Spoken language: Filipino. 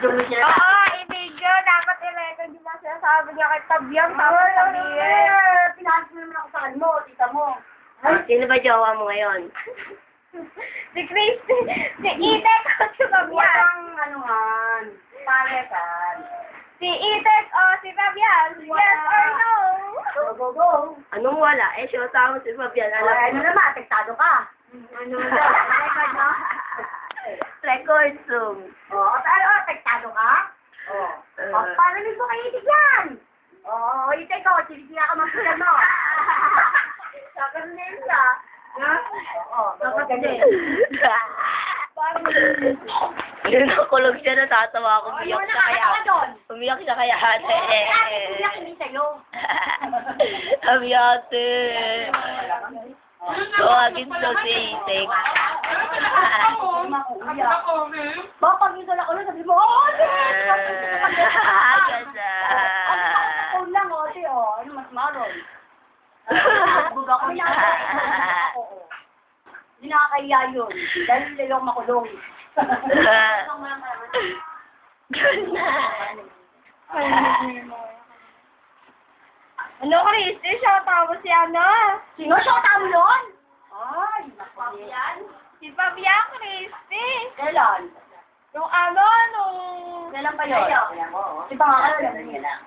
Oo, i-video. Dapat i-record yung mga sinasabi niya kay Tabyang. Tapos sabihin. Pinahanap mo naman ako sa kan mo, tita mo. Sino ba jowa mo ngayon? Si Christy. Si Itek o si Fabian. Walang anuhan. Parekan. Si Itek o si Fabian. Yes or no? Go, go, go. Anong wala? Eh, siya tama si Fabian. Ay, ano naman, tektado ka. Ano record mo? Record Zoom. Oo, tektado ka? Oo. Parinig mo kay Itik yan. Oo, Itik ko, sinisira ka magpilan mo. Sakit din siya. Oo, Dapat din. Yun, nakulog siya, natatawa ako. Umiyak siya kaya. Umiyak siya kaya ate. Umiyak hindi sa'yo. Sabi ate. Tawagin daw si Itik. Baka pag ito lang ulit, sabi mo, oh, Ganda. Ang lang, oh, ano mas maron? Buga ko na. Hindi nakakaya yun. Dahil lalong makulong. Ano, Christy? Siya tawag si ano? Sino siya tao yun? Ay, Fabian? Si Fabian, Christy. Kailan? Nung ano, nung... Kailan pa yun? Di ba nga, alam niya lang.